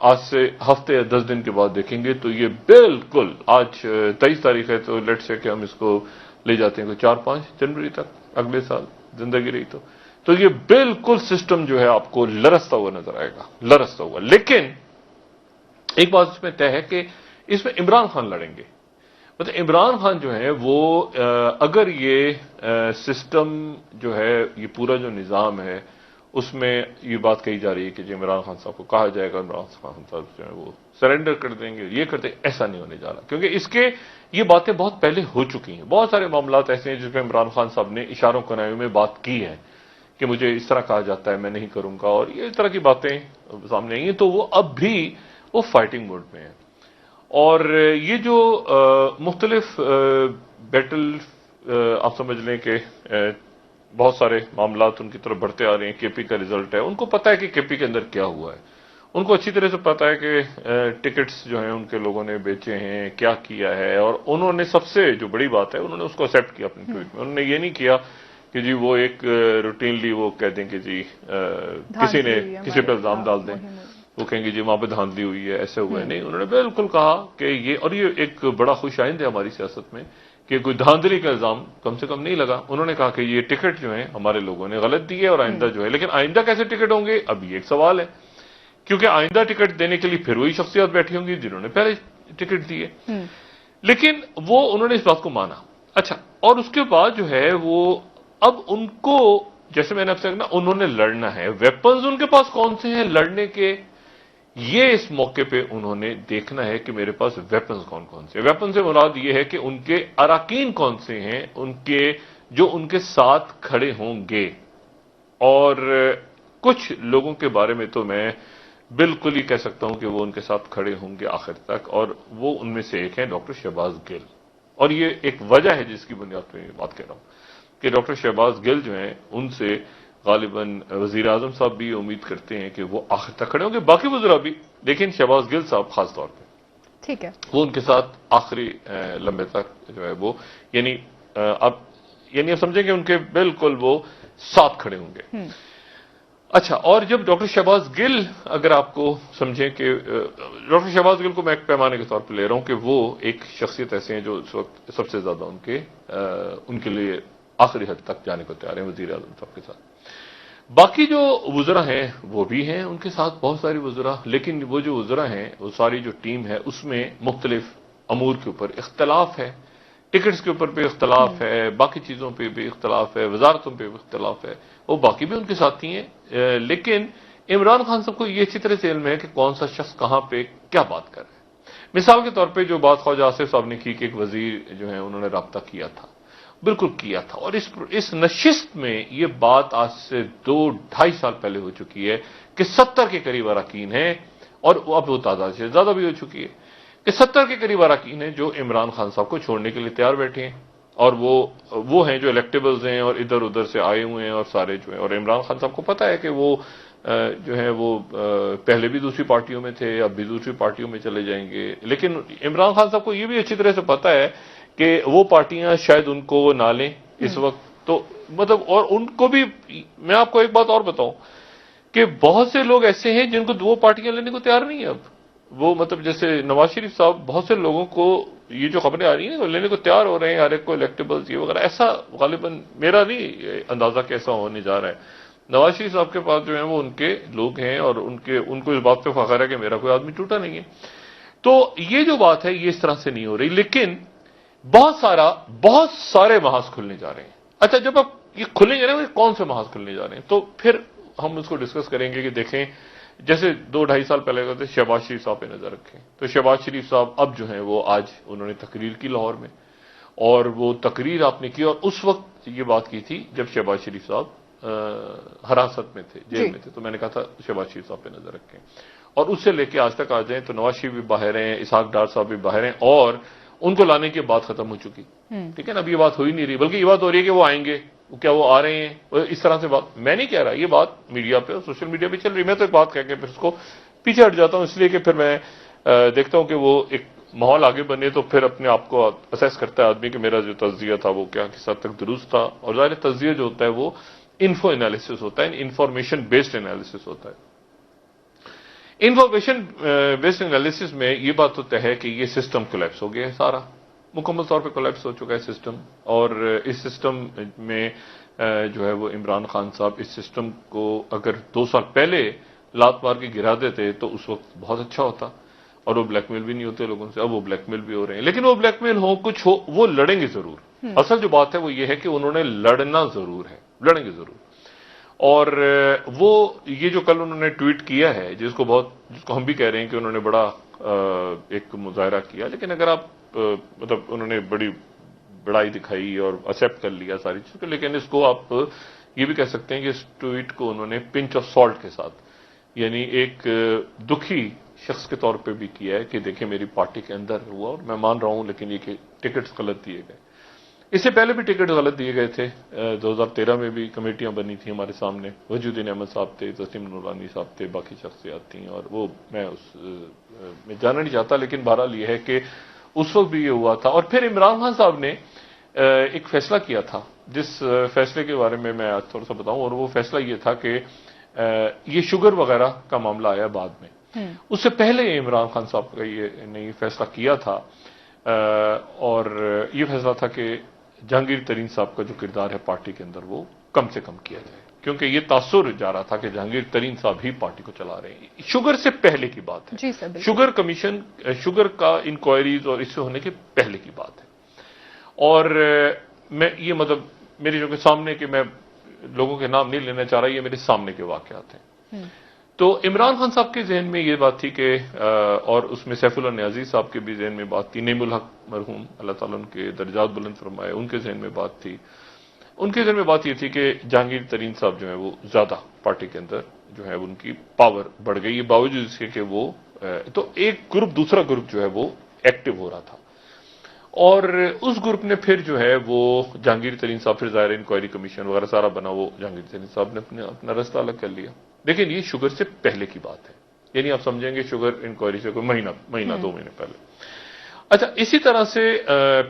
آج سے ہفتے یا 10 دن کے بعد دیکھیں گے تو یہ بالکل آج 23 تاریخ ہے تو لیٹ سے کہ ہم اس کو لے جاتے ہیں 4-5 جنوری تک اگلے سال زندگی رہی تو یہ بالکل سسٹم جو ہے آپ کو لرزتا ہوا نظر آئے گا، لرزتا ہوا. لیکن ایک بات اس میں طے ہے کہ اس میں عمران خان لڑیں گے. مطلب عمران خان جو ہے وہ اگر یہ سسٹم جو ہے یہ پورا جو نظام ہے اس میں یہ بات کہی جا رہی ہے کہ جو عمران خان صاحب کو کہا جائے گا عمران خان صاحب جو ہے وہ سرنڈر کر دیں گے، یہ کرتے، ایسا نہیں ہونے جا رہا. کیونکہ اس کے یہ باتیں بہت پہلے ہو چکی ہیں. بہت سارے معاملات ایسے ہیں جس میں عمران خان صاحب نے اشاروں کنایوں میں بات کی ہے کہ مجھے اس طرح کہا جاتا ہے میں نہیں کروں گا، اور یہ اس طرح کی باتیں سامنے آئی ہیں. تو وہ اب بھی وہ فائٹنگ موڈ میں ہے. اور یہ جو مختلف بیٹل آپ سمجھ لیں کہ بہت سارے معاملات ان کی طرف بڑھتے آ رہے ہیں. کے پی کا ریزلٹ ہے، ان کو پتا ہے کہ کے پی کے اندر کیا ہوا ہے، ان کو اچھی طرح سے پتا ہے کہ ٹکٹس جو ہیں ان کے لوگوں نے بیچے ہیں، کیا کیا ہے. اور انہوں نے سب سے جو بڑی بات ہے انہوں نے اس کو ایکسیپٹ کیا اپنے ٹویٹ میں. انہوں نے یہ نہیں کیا کہ جی وہ ایک روٹینلی وہ کہہ دیں کہ جی کسی نے کسی پہ الزام ڈال دیں، وہ کہیں گے جی وہاں پہ دھاندلی ہوئی ہے، ایسے ہوا ہے. نہیں، انہوں نے بالکل کہا کہ یہ، اور یہ ایک بڑا خوش آئند ہے ہماری سیاست میں کہ کوئی دھاندلی کا الزام کم سے کم نہیں لگا. انہوں نے کہا کہ یہ ٹکٹ جو ہیں ہمارے لوگوں نے غلط دی ہے اور آئندہ جو ہے، لیکن آئندہ کیسے ٹکٹ ہوں گے اب یہ ایک سوال ہے. کیونکہ آئندہ ٹکٹ دینے کے لیے پھر وہی شخصیات بیٹھی ہوں گی جنہوں نے پہلے ٹکٹ دیے. لیکن وہ انہوں نے اس بات کو مانا. اچھا، اور اس کے بعد جو ہے وہ اب ان کو، جیسے میں نے آپ سے کہا انہوں نے لڑنا ہے. ویپنز ان کے پاس کون سے ہیں لڑنے کے، یہ اس موقع پہ انہوں نے دیکھنا ہے کہ میرے پاس ویپنز کون کون سے. ویپن سے مراد یہ ہے کہ ان کے اراکین کون سے ہیں، ان کے جو ان کے ساتھ کھڑے ہوں گے. اور کچھ لوگوں کے بارے میں تو میں بالکل ہی کہہ سکتا ہوں کہ وہ ان کے ساتھ کھڑے ہوں گے آخر تک، اور وہ ان میں سے ایک ہیں ڈاکٹر شہباز گل. اور یہ ایک وجہ ہے جس کی بنیاد پہ یہ بات کہہ رہا ہوں کہ ڈاکٹر شہباز گل جو ہیں ان سے غالباً وزیر اعظم صاحب بھی امید کرتے ہیں کہ وہ آخر تک کھڑے ہوں گے، باقی وزراء بھی، لیکن شہباز گل صاحب خاص طور پہ ٹھیک ہے وہ ان کے ساتھ آخری لمبے تک جو ہے وہ، یعنی اب سمجھیں کہ ان کے بالکل وہ ساتھ کھڑے ہوں گے. اچھا، اور جب ڈاکٹر شہباز گل، اگر آپ کو سمجھیں کہ ڈاکٹر شہباز گل کو میں ایک پیمانے کے طور پہ لے رہا ہوں کہ وہ ایک شخصیت ایسے ہیں جو اس وقت سب سے زیادہ ان کے لیے آخری حد تک جانے کو تیار ہیں وزیر اعظم صاحب کے ساتھ. باقی جو وزراء ہیں وہ بھی ہیں ان کے ساتھ، بہت ساری وزراء، لیکن وہ جو وزراء ہیں وہ ساری جو ٹیم ہے اس میں مختلف امور کے اوپر اختلاف ہے. ٹکٹس کے اوپر بھی اختلاف ہے، باقی چیزوں پہ بھی اختلاف ہے، وزارتوں پہ بھی اختلاف ہے. وہ باقی بھی ان کے ساتھی ہیں، لیکن عمران خان صاحب کو یہ اچھی طرح سے علم ہے کہ کون سا شخص کہاں پہ کیا بات کر رہا ہے. مثال کے طور پہ جو بات خواجہ آصف صاحب نے کی کہ ایک وزیر جو ہے انہوں نے رابطہ کیا تھا، بالکل کیا تھا. اور اس نشست میں یہ بات آج سے 2-2.5 سال پہلے ہو چکی ہے کہ 70 کے قریب اراکین ہیں، اور اب وہ تعداد سے زیادہ بھی ہو چکی ہے کہ 70 کے قریب اراکین ہیں جو عمران خان صاحب کو چھوڑنے کے لیے تیار بیٹھے ہیں. اور وہ ہیں جو الیکٹیبلز ہیں اور ادھر ادھر سے آئے ہوئے ہیں اور سارے جو ہیں. اور عمران خان صاحب کو پتا ہے کہ وہ جو ہے وہ پہلے بھی دوسری پارٹیوں میں تھے، اب بھی دوسری پارٹیوں میں چلے جائیں گے. لیکن عمران خان صاحب کو یہ بھی اچھی طرح سے پتا ہے کہ وہ پارٹیاں شاید ان کو نہ لیں اس وقت. تو مطلب، اور ان کو بھی، میں آپ کو ایک بات اور بتاؤں کہ بہت سے لوگ ایسے ہیں جن کو 2 پارٹیاں لینے کو تیار نہیں ہے اب. وہ مطلب جیسے نواز شریف صاحب، بہت سے لوگوں کو یہ جو خبریں آ رہی ہیں وہ لینے کو تیار ہو رہے ہیں، ہر ایک کو الیکٹیبلز یہ وغیرہ. ایسا غالباً میرا نہیں اندازہ کیسا ہونے جا رہا ہے. نواز شریف صاحب کے پاس جو ہیں وہ ان کے لوگ ہیں اور ان کو اس بات پہ فخر ہے کہ میرا کوئی آدمی ٹوٹا نہیں ہے. تو یہ جو بات ہے یہ اس طرح سے نہیں ہو رہی. لیکن بہت سارے محاذ کھلنے جا رہے ہیں. اچھا، جب آپ یہ کھلنے جا رہے ہیں کون سے محاذ کھلنے جا رہے ہیں تو پھر ہم اس کو ڈسکس کریں گے کہ دیکھیں جیسے 2-2.5 سال پہلے کہتے شہباز شریف صاحب پہ نظر رکھیں. تو شہباز شریف صاحب اب جو ہیں وہ آج انہوں نے تقریر کی لاہور میں، اور وہ تقریر آپ نے کی، اور اس وقت یہ بات کی تھی جب شہباز شریف صاحب حراست میں تھے، جیل میں تھے. تو میں نے کہا تھا شہباز شریف صاحب پہ نظر رکھیں. اور اس سے لے کے آج تک آ جائیں تو نواز شریف بھی باہر ہیں، اسحاق ڈار صاحب بھی باہر ہیں، اور ان کو لانے کی بات ختم ہو چکی. ٹھیک ہے نا، اب یہ بات ہو ہی نہیں رہی، بلکہ یہ بات ہو رہی ہے کہ وہ آئیں گے. کیا وہ آ رہے ہیں؟ اس طرح سے بات میں نہیں کہہ رہا، یہ بات میڈیا پہ اور سوشل میڈیا پہ چل رہی. میں تو ایک بات کہہ کے پھر اس کو پیچھے ہٹ جاتا ہوں، اس لیے کہ پھر میں دیکھتا ہوں کہ وہ ایک ماحول آگے بنے تو پھر اپنے آپ کو اسیس کرتا ہے آدمی کہ میرا جو تجزیہ تھا وہ کیا کس حد تک درست تھا. اور ظاہر تجزیہ جو ہوتا ہے وہ انفو انالیسس ہوتا ہے، انفارمیشن بیسڈ انالیسس ہوتا ہے. انفارمیشن بیسڈ انالیسس میں یہ بات تو طے ہے کہ یہ سسٹم کولیپس ہو گیا ہے، سارا مکمل طور پہ کولیپس ہو چکا ہے سسٹم، اور اس سسٹم میں جو ہے وہ عمران خان صاحب اس سسٹم کو اگر 2 سال پہلے لات مار کے گرا دیتے تو اس وقت بہت اچھا ہوتا، اور وہ بلیک میل بھی نہیں ہوتے لوگوں سے. اب وہ بلیک میل بھی ہو رہے ہیں، لیکن وہ بلیک میل ہو کچھ ہو، وہ لڑیں گے ضرور. اصل جو بات ہے وہ یہ ہے کہ انہوں نے لڑنا ضرور ہے، لڑیں گے ضرور. اور وہ یہ جو کل انہوں نے ٹویٹ کیا ہے، جس کو ہم بھی کہہ رہے ہیں کہ انہوں نے بڑا ایک مظاہرہ کیا، لیکن اگر آپ مطلب انہوں نے بڑی بڑائی دکھائی اور ایکسپٹ کر لیا ساری چیزیں، لیکن اس کو آپ یہ بھی کہہ سکتے ہیں کہ اس ٹویٹ کو انہوں نے پنچ آف سالٹ کے ساتھ، یعنی ایک دکھی شخص کے طور پہ بھی کیا ہے کہ دیکھیں میری پارٹی کے اندر ہوا اور میں مان رہا ہوں، لیکن یہ کہ ٹکٹس غلط دیے گئے. اس سے پہلے بھی ٹکٹ غلط دیے گئے تھے. 2013 میں بھی کمیٹیاں بنی تھیں ہمارے سامنے، وجود الدین احمد صاحب تھے، تسنیم نورانی صاحب تھے، باقی شخصیات تھیں، اور وہ میں جاننا نہیں چاہتا، لیکن بہرحال یہ ہے کہ اس وقت بھی یہ ہوا تھا. اور پھر عمران خان صاحب نے ایک فیصلہ کیا تھا، جس فیصلے کے بارے میں آج تھوڑا سا بتاؤں، اور وہ فیصلہ یہ تھا کہ یہ شوگر وغیرہ کا معاملہ آیا بعد میں. اس سے پہلے عمران خان صاحب کا یہ فیصلہ کیا تھا، اور یہ فیصلہ تھا کہ جہانگیر ترین صاحب کا جو کردار ہے پارٹی کے اندر وہ کم سے کم کیا جائے، کیونکہ یہ تاثر جا رہا تھا کہ جہانگیر ترین صاحب ہی پارٹی کو چلا رہے ہیں. شوگر سے پہلے کی بات ہے، جی سر، بالکل. شوگر کمیشن، شوگر کا انکوائریز اور اس سے ہونے کے پہلے کی بات ہے. اور میں یہ مطلب میرے جو کہ سامنے کے، میں لوگوں کے نام نہیں لینا چاہ رہا، یہ میرے سامنے کے واقعات ہیں. تو عمران خان صاحب کے ذہن میں یہ بات تھی کہ اور اس میں سیف اللہ نیازی صاحب کے بھی ذہن میں بات تھی، نعیم الحق مرحوم اللہ تعالیٰ ان کے درجات بلند فرمائے، ان کے ذہن میں بات تھی. ان کے ذہن میں بات یہ تھی کہ جہانگیر ترین صاحب جو ہیں وہ زیادہ پارٹی کے اندر جو ہے ان کی پاور بڑھ گئی، باوجود اس کے کہ وہ تو ایک گروپ دوسرا گروپ جو ہے وہ ایکٹیو ہو رہا تھا، اور اس گروپ نے پھر جو ہے وہ جہانگیر ترین صاحب، پھر ظاہر انکوائری کمیشن وغیرہ سارا بنا، وہ جہانگیر ترین صاحب نے اپنا رستہ الگ کر لیا. لیکن یہ شوگر سے پہلے کی بات ہے، یعنی آپ سمجھیں گے شوگر انکوائری سے کوئی مہینہ 2 مہینے پہلے. اچھا، اسی طرح سے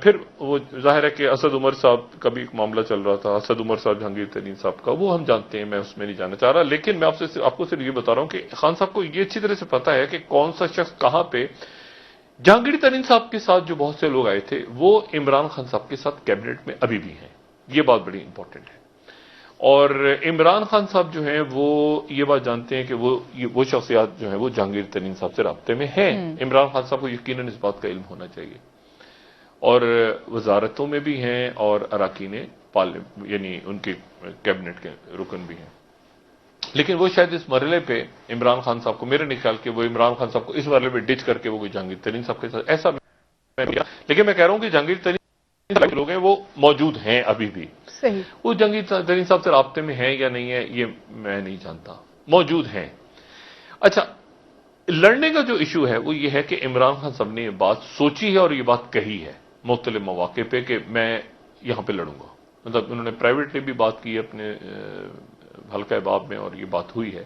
پھر وہ ظاہر ہے کہ اسد عمر صاحب کا بھی ایک معاملہ چل رہا تھا، اسد عمر صاحب جہانگیر ترین صاحب کا، وہ ہم جانتے ہیں، میں اس میں نہیں جانا چاہ رہا. لیکن میں آپ کو صرف یہ بتا رہا ہوں کہ خان صاحب کو یہ اچھی طرح سے پتا ہے کہ کون سا شخص کہاں پہ. جہانگیر ترین صاحب کے ساتھ جو بہت سے لوگ آئے تھے وہ عمران خان صاحب کے ساتھ کیبنٹ میں ابھی بھی ہیں، یہ بات بڑی امپورٹنٹ ہے. اور عمران خان صاحب جو ہیں وہ یہ بات جانتے ہیں کہ وہ شخصیات جو ہیں وہ جہانگیر ترین صاحب سے رابطے میں ہیں. عمران خان صاحب کو یقیناً اس بات کا علم ہونا چاہیے، اور وزارتوں میں بھی ہیں اور اراکین یعنی ان کے کیبنٹ کے رکن بھی ہیں. لیکن وہ شاید اس مرحلے پہ عمران خان صاحب کو، میرے نہیں خیال کہ وہ عمران خان صاحب کو اس مرحلے پہ ڈچ کر کے وہ کوئی جہانگیر ترین صاحب کے ساتھ ایسا لیکن میں کہہ رہا ہوں کہ جہانگیر ترین صاحب لوگ ہیں وہ موجود ہیں ابھی بھی. صحیح. وہ جہانگیر ترین صاحب سے رابطے میں ہیں یا نہیں ہے یہ میں نہیں جانتا، موجود ہیں. اچھا، لڑنے کا جو ایشو ہے وہ یہ ہے کہ عمران خان صاحب نے یہ بات سوچی ہے اور یہ بات کہی ہے مختلف مواقع پہ کہ میں یہاں پہ لڑوں گا. مطلب انہوں نے پرائیویٹلی بھی بات کی اپنے حلقہ باب میں، اور یہ بات ہوئی ہے.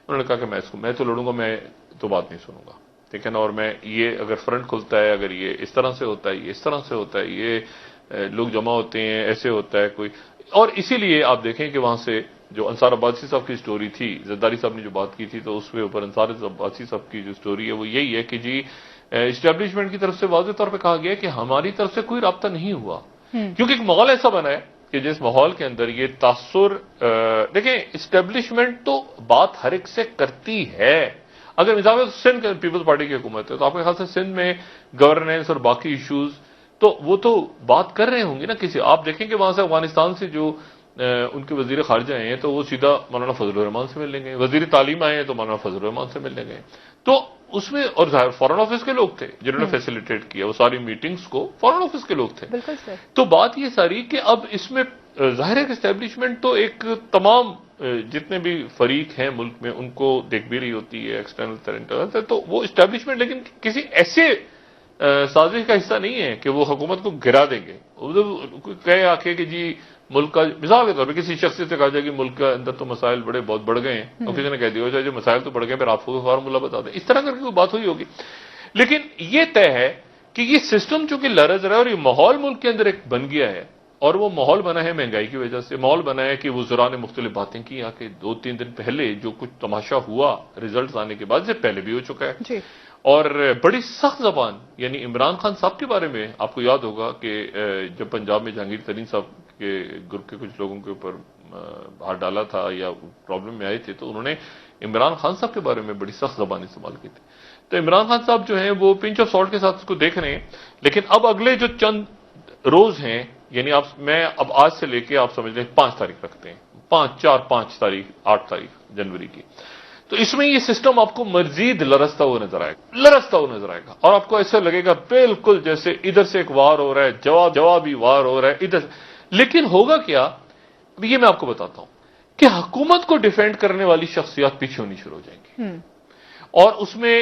انہوں نے کہا کہ میں تو لڑوں گا، میں تو بات نہیں سنوں گا، ٹھیک ہے نا. اور میں یہ اگر فرنٹ کھلتا ہے، اگر یہ اس طرح سے ہوتا ہے، یہ اس طرح سے ہوتا ہے، یہ لوگ جمع ہوتے ہیں، ایسے ہوتا ہے کوئی. اور اسی لیے آپ دیکھیں کہ وہاں سے جو انصار عباسی صاحب کی سٹوری تھی، زرداری صاحب نے جو بات کی تھی، تو اس کے اوپر انصار عباسی صاحب کی جو سٹوری ہے وہ یہی ہے کہ جی اسٹیبلشمنٹ کی طرف سے واضح طور پہ کہا گیا کہ ہماری طرف سے کوئی رابطہ نہیں ہوا، کیونکہ ایک ماحول ایسا بنا ہے کہ جس ماحول کے اندر یہ تاثر دیکھیں اسٹیبلشمنٹ تو بات ہر ایک سے کرتی ہے. اگر مثال سندھ پیپلز پارٹی کی حکومت ہے تو آپ کے خیال سے سندھ میں گورننس اور باقی ایشوز تو وہ تو بات کر رہے ہوں گے نا کسی. آپ دیکھیں کہ وہاں سے افغانستان سے جو ان کے وزیر خارجہ ہیں تو وہ سیدھا مولانا فضل الرحمان سے ملنے گئے، وزیر تعلیم آئے ہیں تو مولانا فضل الرحمان سے ملنے گئے. تو اس میں اور ظاہر فارن آفس کے لوگ تھے جنہوں نے فیسیلیٹیٹ کیا وہ ساری میٹنگز کو، فارن آفس کے لوگ تھے. بالکل سر. تو بات یہ ساری کہ اب اس میں ظاہر ہے کہ اسٹیبلشمنٹ تو ایک تمام جتنے بھی فریق ہیں ملک میں ان کو دیکھ بھی رہی ہوتی ہے، ایکسٹرنل انٹرنل، تو وہ اسٹیبلشمنٹ لیکن کسی ایسے سازش کا حصہ نہیں ہے کہ وہ حکومت کو گرا دیں گے. کہے آخر کہ جی ملک کا مثال کے طور پہ کسی شخصیت سے کہا جائے کہ ملک کے اندر تو مسائل بہت بڑھ گئے ہیں، اور کسی نے کہہ دیا جو مسائل تو بڑھ گئے پھر آپ کو فارمولہ بتا دیں، اس طرح کر کے کوئی بات ہوئی ہوگی. لیکن یہ طے ہے کہ یہ سسٹم چونکہ لرز رہا ہے اور یہ ماحول ملک کے اندر ایک بن گیا ہے، اور وہ ماحول بنا ہے مہنگائی کی وجہ سے، ماحول بنا ہے کہ وزراء نے مختلف باتیں کی، آ کے 2-3 دن پہلے جو کچھ تماشا ہوا ریزلٹس آنے کے بعد، سے پہلے بھی ہو چکا ہے جی اور بڑی سخت زبان، یعنی عمران خان صاحب کے بارے میں آپ کو یاد ہوگا کہ جب پنجاب میں جہانگیر ترین صاحب کے گروپ کے کچھ لوگوں کے اوپر ہاتھ ڈالا تھا یا پرابلم میں آئے تھے، تو انہوں نے عمران خان صاحب کے بارے میں بڑی سخت زبان استعمال کی تھی. تو عمران خان صاحب جو ہیں وہ پنچ آف سالٹ کے ساتھ اس کو دیکھ رہے ہیں، لیکن اب اگلے جو چند روز ہیں، یعنی میں اب آج سے لے کے آپ سمجھ لیں 5 تاریخ رکھتے ہیں، 5 تاریخ 8 تاریخ جنوری کی، تو اس میں یہ سسٹم آپ کو مزید لرزتا ہوا نظر آئے گا اور آپ کو ایسا لگے گا بالکل جیسے ادھر سے ایک وار ہو رہا ہے، جوابی وار ہو رہا ہے ادھر. لیکن ہوگا کیا، اب یہ میں آپ کو بتاتا ہوں کہ حکومت کو ڈیفینڈ کرنے والی شخصیات پیچھے ہونی شروع ہو جائیں گی، اور اس میں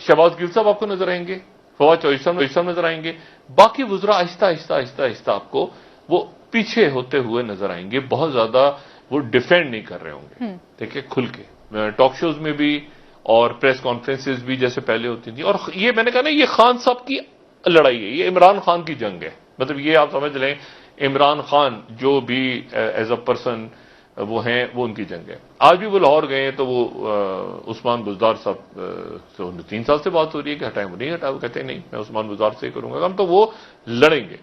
شہباز گل صاحب آپ کو نظر آئیں گے، فواد چودھری صاحب نظر آئیں گے، باقی وزراء آہستہ آپ کو وہ پیچھے ہوتے ہوئے نظر آئیں گے، بہت زیادہ وہ ڈیفینڈ نہیں کر رہے ہوں گے. دیکھیں کھل کے ٹاک شوز میں بھی اور پریس کانفرنسز بھی جیسے پہلے ہوتی تھیں، اور یہ میں نے کہا نا، یہ خان صاحب کی لڑائی ہے، یہ عمران خان کی جنگ ہے. مطلب یہ آپ سمجھ لیں عمران خان جو بھی ایز اے پرسن وہ ہیں، وہ ان کی جنگ ہے. آج بھی وہ لاہور گئے ہیں تو وہ عثمان بزدار صاحب سے 3 سال سے بات ہو رہی ہے کہ ہٹائیں، وہ نہیں ہٹائے، وہ کہتے ہیں نہیں میں عثمان بزدار سے ہی کروں گا کام، تو وہ لڑیں گے.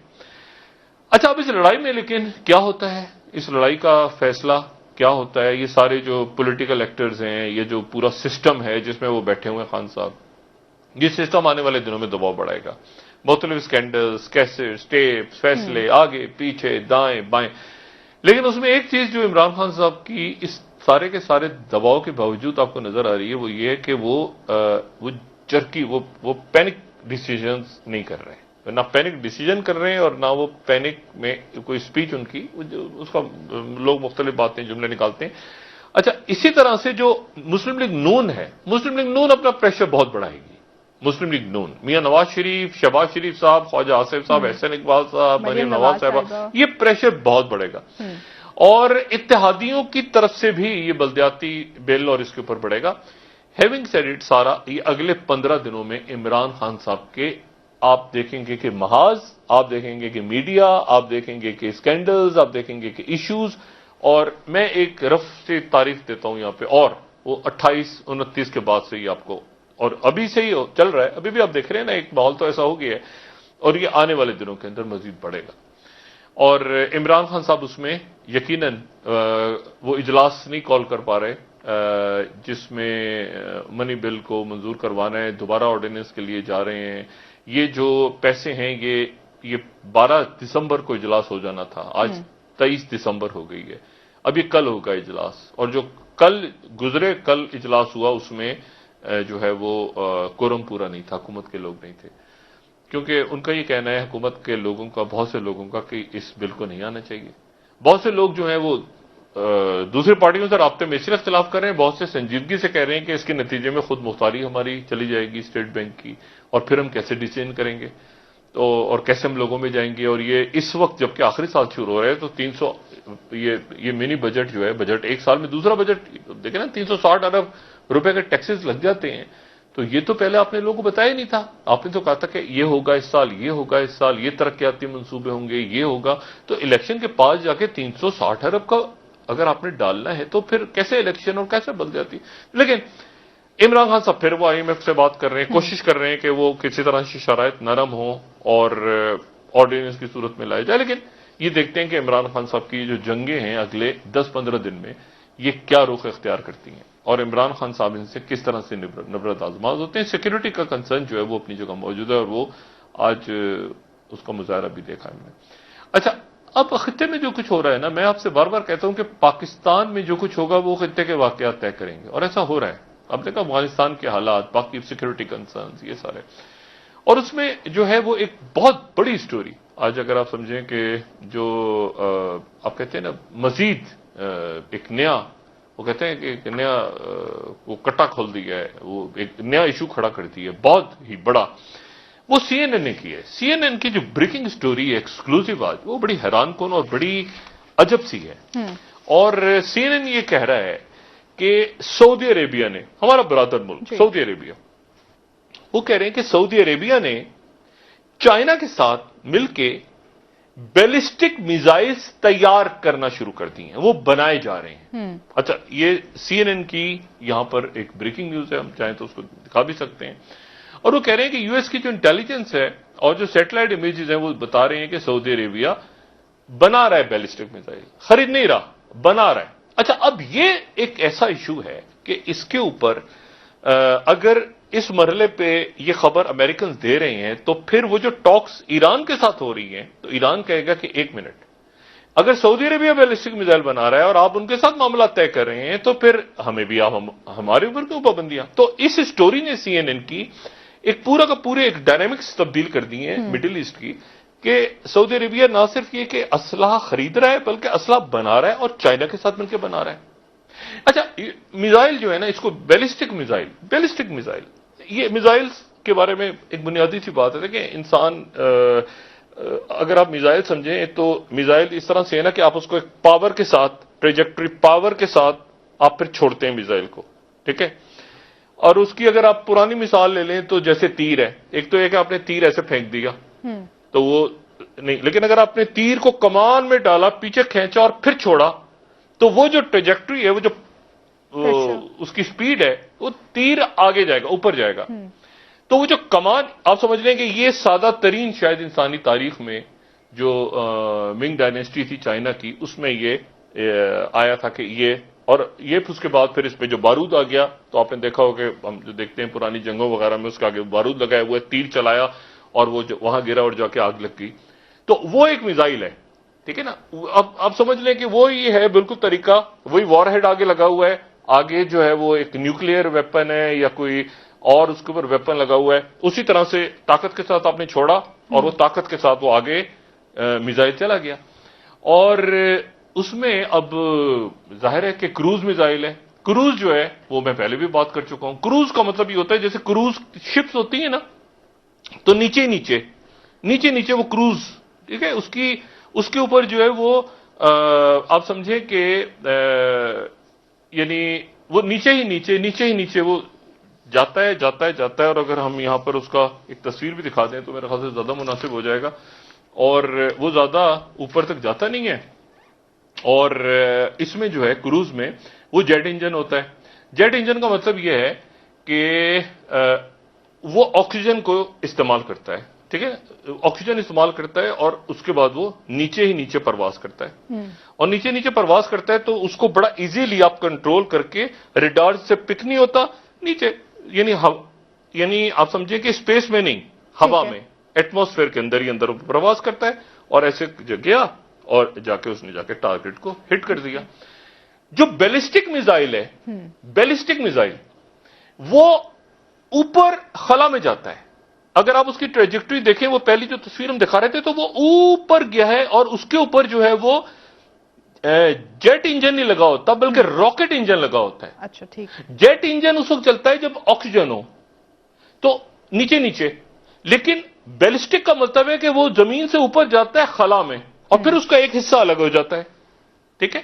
اچھا اب اس لڑائی میں لیکن کیا ہوتا ہے، اس لڑائی کا فیصلہ کیا ہوتا ہے، یہ سارے جو پولیٹیکل ایکٹرز ہیں، یہ جو پورا سسٹم ہے جس میں وہ بیٹھے ہوئے ہیں خان صاحب، یہ سسٹم آنے والے دنوں میں دباؤ بڑھائے گا. مختلف سکینڈلز، کیسٹس، ٹیپس، فیصلے آگے پیچھے دائیں بائیں. لیکن اس میں ایک چیز جو عمران خان صاحب کی اس سارے کے سارے دباؤ کے باوجود آپ کو نظر آ رہی ہے، وہ یہ ہے کہ وہ چرکی وہ پینک ڈیسیجنز نہیں کر رہے ہیں، نہ پینک ڈیسیجن کر رہے ہیں اور نہ وہ پینک میں کوئی سپیچ ان کی اس کا لوگ مختلف باتیں جملے نکالتے ہیں. اچھا اسی طرح سے جو مسلم لیگ نون ہے، مسلم لیگ نون اپنا پریشر بہت بڑھائے گی. مسلم لیگ نون میاں نواز شریف، شہباز شریف صاحب، خواجہ آصف صاحب، احسن اقبال صاحب، مریم نواز صاحبہ، یہ پریشر بہت بڑھے گا. اور اتحادیوں کی طرف سے بھی یہ بلدیاتی بل اور اس کے اوپر بڑھے گا. ہیونگ سیڈ اٹ سارا، یہ اگلے 15 دنوں میں عمران خان صاحب کے آپ دیکھیں گے کہ محاذ، آپ دیکھیں گے کہ میڈیا، آپ دیکھیں گے کہ اسکینڈلز، آپ دیکھیں گے کہ ایشوز. اور میں ایک رف سے تاریخ دیتا ہوں یہاں پہ، اور وہ 28-29 کے بعد سے ہی آپ کو، اور ابھی سے ہی چل رہا ہے، ابھی بھی آپ دیکھ رہے ہیں نا، ایک ماحول تو ایسا ہو گیا ہے، اور یہ آنے والے دنوں کے اندر مزید بڑھے گا. اور عمران خان صاحب اس میں یقیناً وہ اجلاس نہیں کال کر پا رہے جس میں منی بل کو منظور کروانا ہے، دوبارہ آرڈیننس کے لیے جا رہے ہیں. یہ جو پیسے ہیں یہ 12 دسمبر کو اجلاس ہو جانا تھا، آج 23 دسمبر ہو گئی ہے، اب یہ کل ہوگا اجلاس. اور جو کل اجلاس ہوا اس میں جو ہے وہ کورم پورا نہیں تھا، حکومت کے لوگ نہیں تھے، کیونکہ ان کا یہ کہنا ہے حکومت کے لوگوں کا، بہت سے لوگوں کا، کہ اس بل کو نہیں آنا چاہیے. بہت سے لوگ جو ہیں وہ دوسری پارٹیوں سے رابطے میں اس لیے اختلاف کر رہے ہیں، بہت سے سنجیدگی سے کہہ رہے ہیں کہ اس کے نتیجے میں خود مختاری ہماری چلی جائے گی اسٹیٹ بینک کی، اور پھر ہم کیسے ڈیسیژن کریں گے تو، اور کیسے ہم لوگوں میں جائیں گے. اور یہ اس وقت جبکہ آخری سال شروع ہو رہا ہے تو 300 یہ منی بجٹ جو ہے، بجٹ ایک سال میں دوسرا بجٹ دیکھیں نا، 360 ارب روپے کے ٹیکسز لگ جاتے ہیں. تو یہ تو پہلے آپ نے لوگوں کو بتایا نہیں تھا، آپ نے تو کہا تھا کہ یہ ہوگا اس سال، یہ ہوگا اس سال، یہ ترقیاتی منصوبے ہوں گے، یہ ہوگا. تو الیکشن کے پاس جا کے 360 ارب کا اگر آپ نے ڈالنا ہے تو پھر کیسے الیکشن اور کیسے بلدیاتی. لیکن عمران خان صاحب پھر وہ IMF سے بات کر رہے ہیں، کوشش کر رہے ہیں کہ وہ کسی طرح سے شرائط نرم ہوں اور آرڈیننس کی صورت میں لائے جائے. لیکن یہ دیکھتے ہیں کہ عمران خان صاحب کی جو جنگیں ہیں اگلے 10-15 دن میں یہ کیا رخ اختیار کرتی ہیں، اور عمران خان صاحب ان سے کس طرح سے نبرت آزماز ہوتے ہیں. سیکیورٹی کا کنسرن جو ہے وہ اپنی جگہ موجود ہے، اور وہ آج اس کا مظاہرہ بھی دیکھا ہم نے. اچھا اب خطے میں جو کچھ ہو رہا ہے نا، میں آپ سے بار بار کہتا ہوں کہ پاکستان میں جو کچھ ہوگا وہ خطے کے واقعات طے کریں گے، اور ایسا ہو رہا ہے. اب دیکھا افغانستان کے حالات، باقی سیکیورٹی کنسرنز، یہ سارے، اور اس میں جو ہے وہ ایک بہت بڑی سٹوری آج اگر آپ سمجھیں کہ جو آپ کہتے ہیں نا مزید ایک نیا، وہ کہتے ہیں کہ ایک نیا وہ کٹا کھول دیا ہے، وہ ایک نیا ایشو کھڑا کر دیا ہے بہت ہی بڑا، وہ CNN نے کی ہے. CNN کی جو بریکنگ سٹوری ہے ایکسکلوسیو آج، وہ بڑی حیران کن اور بڑی عجب سی ہے. اور CNN یہ کہہ رہا ہے کہ سعودی عربیہ نے، ہمارا برادر ملک سعودی عربیہ، وہ کہہ رہے ہیں کہ سعودی عربیہ نے چائنا کے ساتھ مل کے بیلسٹک میزائلز تیار کرنا شروع کر دی ہیں, وہ بنائے جا رہے ہیں. اچھا, یہ سی این این کی یہاں پر ایک بریکنگ نیوز ہے, ہم چاہیں تو اس کو دکھا بھی سکتے ہیں. اور وہ کہہ رہے ہیں کہ یو ایس کی جو انٹیلیجنس ہے اور جو سیٹلائٹ امیجز ہیں وہ بتا رہے ہیں کہ سعودی عربیہ بنا رہا ہے بیلسٹک میزائل, خرید نہیں رہا, بنا رہا ہے. اچھا, اب یہ ایک ایسا ایشو ہے کہ اس کے اوپر اگر اس مرحلے پہ یہ خبر امریکنز دے رہے ہیں تو پھر وہ جو ٹاکس ایران کے ساتھ ہو رہی ہیں تو ایران کہے گا کہ ایک منٹ, اگر سعودی عربیہ بیلسٹک میزائل بنا رہا ہے اور آپ ان کے ساتھ معاملات طے کر رہے ہیں تو پھر ہمیں بھی آپ ہمارے اوپر کیوں پابندیاں. تو اس سٹوری نے سی این این کی ایک پورا کا پورے ایک ڈائنامکس تبدیل کر دی ہیں مڈل ایسٹ کی, کہ سعودی عربیہ نہ صرف یہ کہ اسلحہ خرید رہا ہے بلکہ اسلحہ بنا رہا ہے اور چائنا کے ساتھ مل کے بنا رہا ہے. اچھا, میزائل جو ہے نا, اس کو بیلسٹک میزائل, یہ میزائلز کے بارے میں ایک بنیادی سی بات ہے کہ انسان اگر آپ میزائل سمجھیں تو میزائل اس طرح سے ہے نا کہ آپ اس کو ایک پاور کے ساتھ, ٹریجیکٹری پاور کے ساتھ آپ پھر چھوڑتے ہیں میزائل کو, ٹھیک ہے. اور اس کی اگر آپ پرانی مثال لے لیں تو جیسے تیر ہے, ایک تو یہ کہ آپ نے تیر ایسے پھینک دیا تو وہ نہیں, لیکن اگر آپ نے تیر کو کمان میں ڈالا, پیچھے کھینچا اور پھر چھوڑا تو وہ جو ٹریجیکٹری ہے, وہ جو اس کی سپیڈ ہے, وہ تیر آگے جائے گا, اوپر جائے گا. تو وہ جو کمان, آپ سمجھ لیں کہ یہ سادہ ترین شاید انسانی تاریخ میں جو منگ ڈائنیسٹی تھی چائنا کی, اس میں یہ آیا تھا کہ یہ, اور یہ اس کے بعد پھر اس پہ جو بارود آ گیا تو آپ نے دیکھا ہو کہ ہم جو دیکھتے ہیں پرانی جنگوں وغیرہ میں اس کے آگے بارود لگایا ہوا ہے, تیر چلایا اور وہ وہاں گرا اور جا کے آگ لگ گئی. تو وہ ایک میزائل ہے, ٹھیک ہے نا. اب آپ سمجھ لیں کہ وہی ہے بالکل طریقہ, وہی وار ہیڈ آگے لگا ہوا ہے, آگے جو ہے وہ ایک نیوکلیئر ویپن ہے یا کوئی اور اس کے اوپر ویپن لگا ہوا ہے, اسی طرح سے طاقت کے ساتھ آپ نے چھوڑا اور وہ طاقت کے ساتھ وہ آگے میزائل چلا گیا. اور اس میں اب ظاہر ہے کہ کروز میزائل ہے. کروز جو ہے وہ میں پہلے بھی بات کر چکا ہوں. کروز کا مطلب یہ ہوتا ہے جیسے کروز شپس ہوتی ہیں نا, تو نیچے نیچے وہ کروز, ٹھیک ہے, اس کے اوپر جو ہے وہ آپ سمجھیں کہ یعنی وہ نیچے ہی نیچے وہ جاتا ہے. اور اگر ہم یہاں پر اس کا ایک تصویر بھی دکھا دیں تو میرے خیال سے زیادہ مناسب ہو جائے گا. اور وہ زیادہ اوپر تک جاتا نہیں ہے, اور اس میں جو ہے کروز میں وہ جیٹ انجن ہوتا ہے. جیٹ انجن کا مطلب یہ ہے کہ وہ آکسیجن کو استعمال کرتا ہے, ٹھیک ہے, آکسیجن استعمال کرتا ہے اور اس کے بعد وہ نیچے پرواز کرتا ہے. اور نیچے پرواز کرتا ہے تو اس کو بڑا ایزیلی آپ کنٹرول کر کے ریڈار سے پک نہیں ہوتا نیچے, یعنی آپ سمجھیں کہ اسپیس میں نہیں, ہوا میں, ایٹماسفیئر کے اندر ہی اندر پرواز کرتا ہے. اور ایسے گیا اور جا کے اس نے جا کے ٹارگٹ کو ہٹ کر دیا. جو بیلسٹک میزائل ہے, بیلسٹک میزائل وہ اوپر خلا میں جاتا ہے. اگر آپ اس کی ٹریجیکٹری دیکھیں, وہ پہلی جو تصویر ہم دکھا رہے تھے تو وہ اوپر گیا ہے اور اس کے اوپر جو ہے وہ جیٹ انجن نہیں لگا ہوتا بلکہ راکٹ انجن لگا ہوتا ہے. اچھا, ٹھیک. جیٹ انجن اس وقت چلتا ہے جب آکسیجن ہو تو نیچے, لیکن بیلسٹک کا مطلب ہے کہ وہ زمین سے اوپر جاتا ہے خلا میں اور پھر اس کا ایک حصہ الگ ہو جاتا ہے, ٹھیک ہے,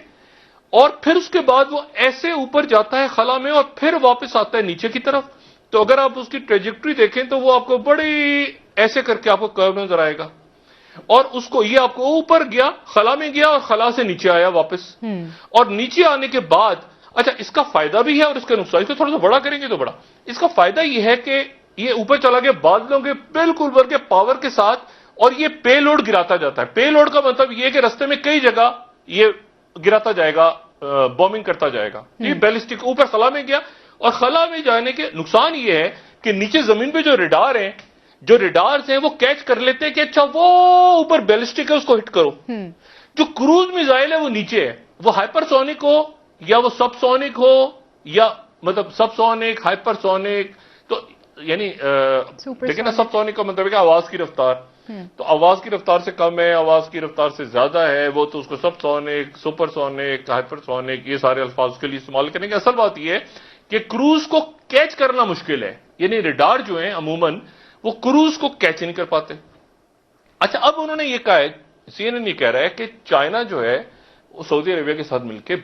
اور پھر اس کے بعد وہ ایسے اوپر جاتا ہے خلا میں اور پھر واپس آتا ہے نیچے کی طرف. تو اگر آپ اس کی ٹریجیکٹری دیکھیں تو وہ آپ کو بڑی ایسے کر کے آپ کو کرو نظر آئے گا, اور اس کو یہ آپ کو اوپر گیا, خلا میں گیا اور خلا سے نیچے آیا واپس. اور نیچے آنے کے بعد, اچھا اس کا فائدہ بھی ہے اور اس کا نقصان, اس کو تھوڑا سا بڑا کریں گے تو بڑا. اس کا فائدہ یہ ہے کہ یہ اوپر چلا گیا بادلوں کے بالکل بھر کے پاور کے ساتھ, اور یہ پے لوڈ گراتا جاتا ہے. پے لوڈ کا مطلب یہ کہ رستے میں کئی جگہ یہ گراتا جائے گا, بومبنگ کرتا جائے گا. یہ بیلسٹک اوپر خلا میں گیا, اور خلا میں جانے کے نقصان یہ ہے کہ نیچے زمین پہ جو ریڈار ہیں, جو ریڈارز ہیں وہ کیچ کر لیتے ہیں کہ اچھا وہ اوپر بیلسٹک ہے اس کو ہٹ کرو. جو کروز میزائل ہے وہ نیچے ہے, وہ ہائپر سونک ہو یا وہ سب سونک ہو, یا مطلب سب سونک, ہائپر سونک, تو یعنی دیکھیں نا, سب سونک کا مطلب ہے کہ آواز کی رفتار, تو آواز کی رفتار سے کم ہے, آواز کی رفتار سے زیادہ ہے, وہ تو اس کو subsonic, supersonic, hypersonic, یہ سارے الفاظ کے لیے استعمال کریں گے. اصل بات یہ ہے کہ کروز کو کیچ کرنا مشکل ہے, یعنی ریڈار جو ہیں عموماً وہ کروز کو کیچ نہیں کر پاتے. اچھا, اب انہوں نے یہ کہا ہے, سی این این یہ کہہ رہا ہے کہ چائنا جو ہے وہ سعودی عربیہ کے ساتھ مل کے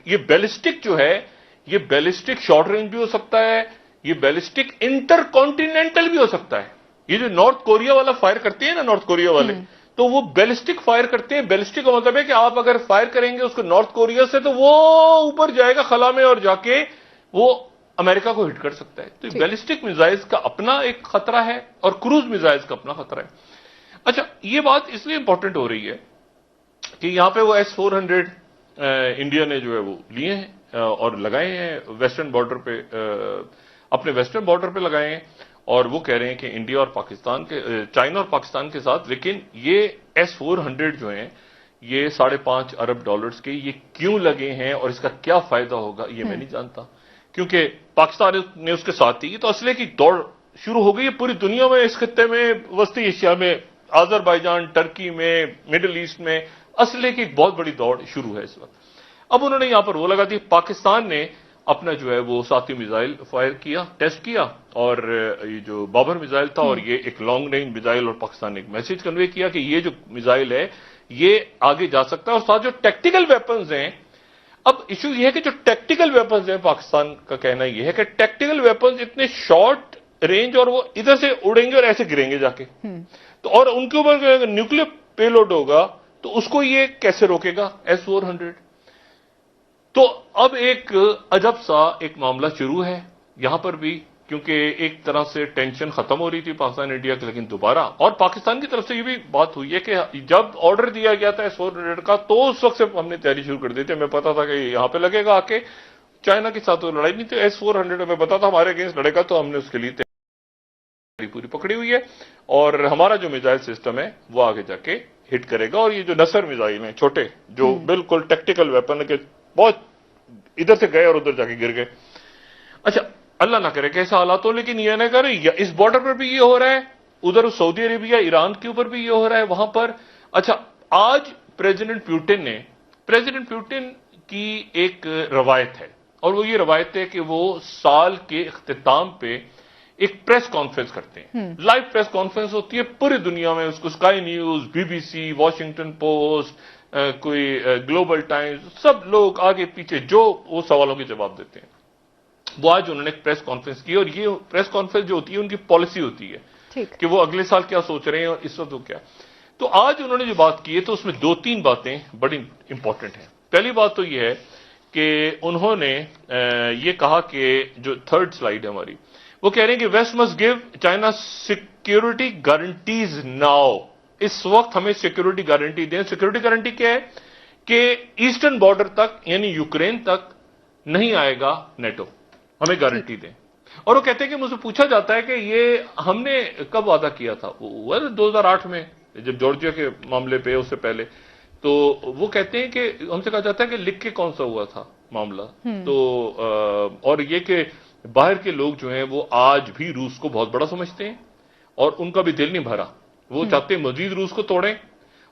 یہ بیلسٹک جو ہے, یہ بیلسٹک شارٹ رینج بھی ہو سکتا ہے, یہ بیلسٹک انٹر کانٹیننٹل بھی ہو سکتا ہے. یہ جو نارتھ کوریا والا فائر کرتے ہیں نا, نارتھ کوریا والے, تو وہ بیلسٹک فائر کرتے ہیں. بیلسٹک کا مطلب ہے کہ آپ اگر فائر کریں گے اس کو نارتھ کوریا سے تو وہ اوپر جائے گا خلا میں اور جا کے وہ امریکہ کو ہٹ کر سکتا ہے. تو بیلسٹک میزائلز کا اپنا ایک خطرہ ہے اور کروز میزائلز کا اپنا خطرہ ہے. اچھا یہ بات اس لیے امپورٹنٹ ہو رہی ہے کہ یہاں پہ وہ S-400 انڈیا نے جو ہے وہ لیے ہیں اور لگائے ہیں ویسٹرن بارڈر پہ, اپنے ویسٹرن بارڈر پہ لگائے ہیں, اور وہ کہہ رہے ہیں کہ انڈیا اور پاکستان کے, چائنا اور پاکستان کے ساتھ. لیکن یہ S-400 جو ہیں یہ $5.5 ارب کے, یہ کیوں لگے ہیں اور اس کا کیا فائدہ ہوگا یہ میں نہیں جانتا, کیونکہ پاکستان نے اس کے ساتھ ہی تو اسلحے کی دوڑ شروع ہو گئی ہے پوری دنیا میں, اس خطے میں, وسطی ایشیا میں, آذربائیجان, ٹرکی میں, مڈل ایسٹ میں اسلحے کی ایک بہت بڑی دوڑ شروع ہے اس وقت. اب انہوں نے یہاں پر وہ لگا دی. پاکستان نے اپنا جو ہے وہ ساتھی میزائل فائر کیا, ٹیسٹ کیا, اور یہ جو بابر میزائل تھا اور یہ ایک لانگ رینج میزائل, اور پاکستان نے ایک میسج کنوے کیا کہ یہ جو میزائل ہے یہ آگے جا سکتا ہے. اور ساتھ جو ٹیکٹیکل ویپنز ہیں, اب ایشو یہ ہے کہ جو ٹیکٹیکل ویپنز ہیں پاکستان کا کہنا یہ ہے کہ ٹیکٹیکل ویپنز اتنے شارٹ رینج اور وہ ادھر سے اڑیں گے اور ایسے گریں گے جا کے, تو اور ان کے اوپر نیوکلیر پے لوڈ ہوگا تو اس کو یہ کیسے روکے گا S-400. تو اب ایک عجب سا ایک معاملہ شروع ہے یہاں پر بھی, کیونکہ ایک طرح سے ٹینشن ختم ہو رہی تھی پاکستان انڈیا کی, لیکن دوبارہ, اور پاکستان کی طرف سے یہ بھی بات ہوئی ہے کہ جب آرڈر دیا گیا تھا S-400 کا تو اس وقت سے ہم نے تیاری شروع کر دی تھی. ہمیں پتا تھا کہ یہاں پہ لگے گا آ کے, چائنا کے ساتھ لڑائی نہیں تھی. S-400 ہمیں پتا تھا ہمارے اگینسٹ لڑے گا, تو ہم نے اس کے لیے تیاری پوری پکڑی ہوئی ہے, اور ہمارا جو میزائل سسٹم ہے وہ آگے جا کے ہٹ کرے گا. اور یہ جو نصر میزائل ہیں چھوٹے, جو بالکل ٹیکٹیکل ویپن کے بہت ادھر سے گئے اور ادھر جا کے گر گئے. اچھا اللہ نہ کرے کہ ایسا حالات ہو, لیکن یہ نہ کرے اس بارڈر پر بھی یہ ہو رہا ہے, ادھر سعودی عربیہ ایران کے اوپر بھی یہ ہو رہا ہے وہاں پر. اچھا آج پریزیڈنٹ پیوٹن کی ایک روایت ہے, اور وہ یہ روایت ہے کہ وہ سال کے اختتام پہ ایک پریس کانفرنس کرتے ہیں. لائیو پریس کانفرنس ہوتی ہے پوری دنیا میں, اس کو sky news, BBC, Washington post, کوئی گلوبل ٹائمز, سب لوگ آگے پیچھے جو وہ سوالوں کے جواب دیتے ہیں. وہ آج انہوں نے ایک پریس کانفرنس کی, اور یہ پریس کانفرنس جو ہوتی ہے ان کی پالیسی ہوتی ہے کہ وہ اگلے سال کیا سوچ رہے ہیں اور اس وقت وہ کیا. تو آج انہوں نے جو بات کی ہے تو اس میں 2-3 باتیں بڑی امپورٹنٹ ہیں. پہلی بات تو یہ ہے کہ انہوں نے یہ کہا کہ جو 3rd سلائیڈ ہے ہماری, وہ کہہ رہے ہیں کہ West must give China security guarantees now. اس وقت ہمیں سیکورٹی گارنٹی دیں. سیکورٹی گارنٹی کیا ہے کہ ایسٹرن بارڈر تک یعنی یوکرین تک نہیں آئے گا نیٹو, ہمیں گارنٹی دیں. اور وہ کہتے ہیں کہ مجھ سے پوچھا جاتا ہے کہ یہ ہم نے کب وعدہ کیا تھا, وہ 2008 میں جب جارجیا کے معاملے پہ, اس سے پہلے. تو وہ کہتے ہیں کہ ہم سے کہا جاتا ہے کہ لکھ کے کون سا ہوا تھا معاملہ. تو اور یہ کہ باہر کے لوگ جو ہیں وہ آج بھی روس کو بہت بڑا سمجھتے ہیں, اور ان کا بھی دل نہیں بھرا, وہ چاہتے ہیں مزید روس کو توڑیں.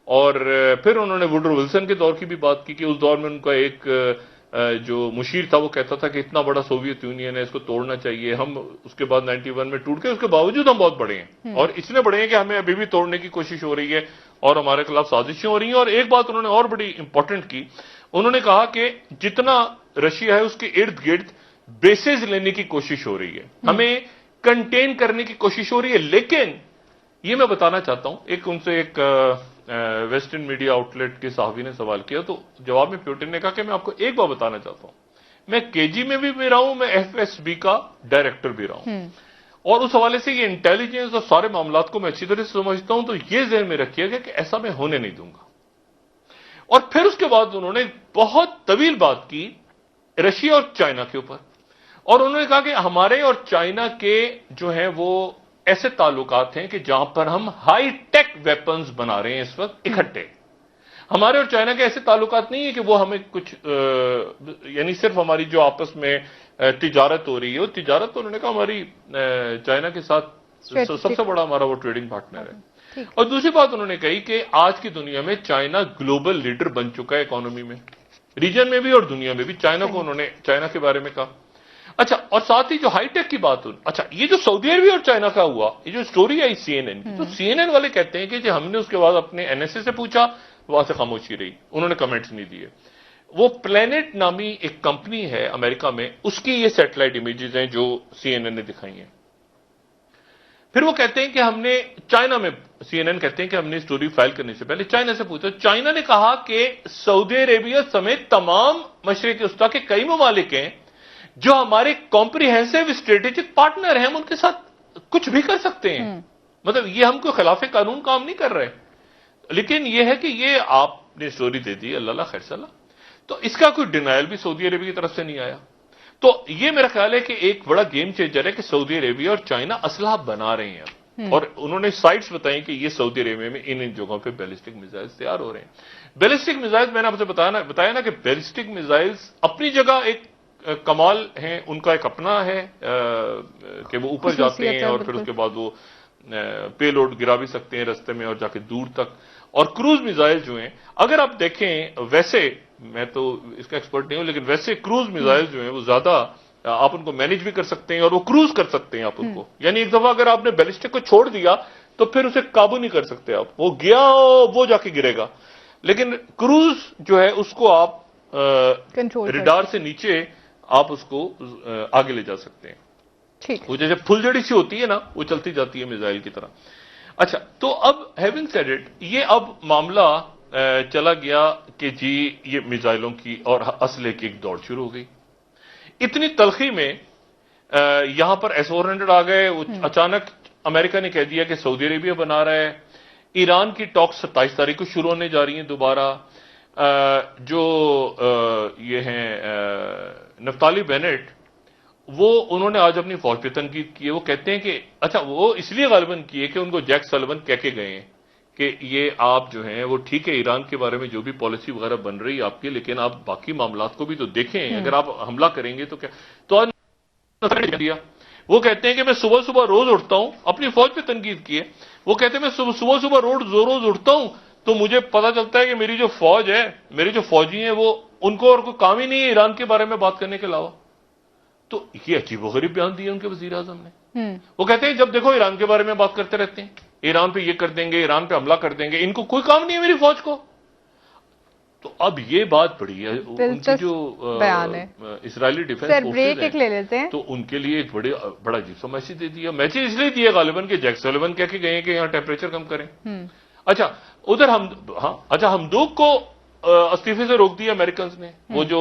اور پھر انہوں نے ووڈرو ولسن کے دور کی بھی بات کی کہ اس دور میں ان کا ایک جو مشیر تھا وہ کہتا تھا کہ اتنا بڑا سوویت یونین ہے, اس کو توڑنا چاہیے. ہم اس کے بعد 91 میں ٹوٹ کے, اس کے باوجود ہم بہت بڑے ہیں, اور اتنے بڑے ہیں کہ ہمیں ابھی بھی توڑنے کی کوشش ہو رہی ہے اور ہمارے خلاف سازشیں ہو رہی ہیں. اور ایک بات انہوں نے اور بڑی امپورٹنٹ کی, انہوں نے کہا کہ جتنا رشیا ہے اس کے ارد گرد بیسز لینے کی کوشش ہو رہی ہے, ہمیں کنٹین کرنے کی کوشش ہو رہی ہے. لیکن یہ میں بتانا چاہتا ہوں, ایک ان سے ایک ویسٹرن میڈیا آؤٹ لیٹ کے صحافی نے سوال کیا, تو جواب میں پیوٹن نے کہا کہ میں آپ کو ایک بات بتانا چاہتا ہوں, میں KG میں بھی رہا ہوں, میں FSB کا ڈائریکٹر بھی رہا ہوں, اور اس حوالے سے یہ انٹیلیجنس اور سارے معاملات کو میں اچھی طرح سے سمجھتا ہوں. تو یہ ذہن میں رکھیے گا کہ ایسا میں ہونے نہیں دوں گا. اور پھر اس کے بعد انہوں نے بہت طویل بات کی رشیا اور چائنا کے اوپر, اور انہوں نے کہا کہ ہمارے اور چائنا کے جو ہیں وہ ایسے تعلقات ہیں کہ جہاں پر ہم ہائی ٹیک ویپنز بنا رہے ہیں اس وقت اکٹھے. ہمارے اور چائنا کے ایسے تعلقات نہیں ہیں کہ وہ ہمیں کچھ یعنی صرف ہماری جو آپس میں تجارت ہو رہی ہے, وہ تجارت تو انہوں نے کہا ہماری چائنا کے ساتھ سب سے بڑا ہمارا وہ ٹریڈنگ پارٹنر ہے. اور دوسری بات انہوں نے کہی کہ آج کی دنیا میں چائنا گلوبل لیڈر بن چکا ہے اکانومی میں, ریجن میں بھی اور دنیا میں بھی. چائنا کو انہوں نے چائنا کے بارے میں کہا. اچھا, اور ساتھ ہی جو ہائی ٹیک کی بات ہوئی, اچھا یہ جو سعودی عربیہ اور چائنا کا ہوا, یہ جو سٹوری آئی CNN کی, تو CNN والے کہتے ہیں کہ ہم نے اس کے بعد اپنے NSA سے پوچھا, وہاں سے خاموشی رہی, انہوں نے کمنٹس نہیں دیے. وہ پلانٹ نامی ایک کمپنی ہے امریکہ میں, اس کی یہ سیٹلائٹ امیجز ہیں جو CNN نے دکھائی ہیں. پھر وہ کہتے ہیں کہ ہم نے چائنا میں CNN کہتے ہیں کہ ہم نے اسٹوری فائل کرنے سے پہلے چائنا سے پوچھا. چائنا نے کہا کہ سعودی عربیہ سمیت تمام مشرق وسطیٰ کے کئی ممالک ہیں جو ہمارے کمپریہنسو اسٹریٹجک پارٹنر ہیں, ہم ان کے ساتھ کچھ بھی کر سکتے ہیں. مطلب یہ ہم کوئی خلاف قانون کام نہیں کر رہے, لیکن یہ ہے کہ یہ آپ نے اسٹوری دے دی, اللہ خیر صلاح, تو اس کا کوئی ڈینائل بھی سعودی عربیہ کی طرف سے نہیں آیا. تو یہ میرا خیال ہے کہ ایک بڑا گیم چینجر ہے کہ سعودی عربیہ اور چائنا اسلحہ بنا رہے ہیں, اور انہوں نے سائٹس بتائیں کہ یہ سعودی عربیہ میں ان جگہوں پہ بیلسٹک میزائل تیار ہو رہے ہیں. بیلسٹک میزائل میں نے آپ سے بتایا نا کہ بیلسٹک میزائلز اپنی جگہ ایک کمال ہیں, ان کا ایک اپنا ہے کہ وہ اوپر جاتے ہیں اور پھر اس کے بعد وہ پے لوڈ گرا بھی سکتے ہیں رستے میں اور جا کے دور تک. اور کروز میزائل جو ہیں, اگر آپ دیکھیں ویسے, میں تو اس کا ایکسپرٹ نہیں ہوں, لیکن ویسے کروز میزائل جو ہیں وہ زیادہ آپ ان کو مینج بھی کر سکتے ہیں اور وہ کروز کر سکتے ہیں آپ ان کو. یعنی ایک دفعہ اگر آپ نے بیلسٹک کو چھوڑ دیا تو پھر اسے قابو نہیں کر سکتے آپ, وہ گیا وہ جا کے گرے گا. لیکن کروز جو ہے اس کو آپ ریڈار سے نیچے آپ اس کو آگے لے جا سکتے ہیں. وہ جیسے پھلجڑی سی ہوتی ہے نا, وہ چلتی جاتی ہے میزائل کی طرح. اچھا, تو اب ہیونگ سیڈ اٹ, یہ اب معاملہ چلا گیا کہ جی یہ میزائلوں کی اور اسلحے کی ایک دوڑ شروع ہو گئی. اتنی تلخی میں یہاں پر S-400 آ گئے. اچانک امریکہ نے کہہ دیا کہ سعودی عربیہ بنا رہا ہے. ایران کی ٹاک 27 تاریخ کو شروع ہونے جا رہی ہیں دوبارہ. جو یہ ہیں نفتالی بینٹ, وہ انہوں نے آج اپنی فوج پہ تنقید کی ہے. وہ کہتے ہیں کہ اچھا, وہ اس لیے غالباً کی ہے کہ ان کو جیک سلون کہہ کے گئے ہیں کہ یہ آپ جو ہیں وہ ٹھیک ہے ایران کے بارے میں جو بھی پالیسی وغیرہ بن رہی ہے آپ کی, لیکن آپ باقی معاملات کو بھی تو دیکھیں. اگر آپ حملہ کریں گے تو کیا. تو آج دیا وہ کہتے ہیں کہ میں صبح صبح روز اٹھتا ہوں, اپنی فوج پہ تنقید کی ہے. وہ کہتے ہیں میں صبح صبح روز اٹھتا ہوں تو مجھے پتا چلتا ہے کہ میری جو فوج ہے, میرے جو فوجی ہیں, وہ ان کو اور کوئی کام ہی نہیں ہے ایران کے بارے میں بات کرنے کے علاوہ. تو یہ عجیب و غریب بیان دیا ان کے وزیر اعظم نے. وہ کہتے ہیں جب دیکھو ایران کے بارے میں بات کرتے رہتے ہیں, ایران پہ یہ کر دیں گے, ایران پہ حملہ کر دیں گے, ان کو کوئی کام نہیں ہے میری فوج کو. تو اب یہ بات بڑی ہے ان کی جو اسرائیلی ڈیفنس فورسز ہیں, تو ان کے لیے ایک بڑا عجیب سا میسج دے دیا. میسج اس لیے دیا غالباً کہ جیک سلیون کہہ کے گئے ہیں کہ یہاں ٹیمپریچر کم کریں. اچھا, ادھر ہمدوک کو استعفے سے روک دیا امریکنز نے. وہ جو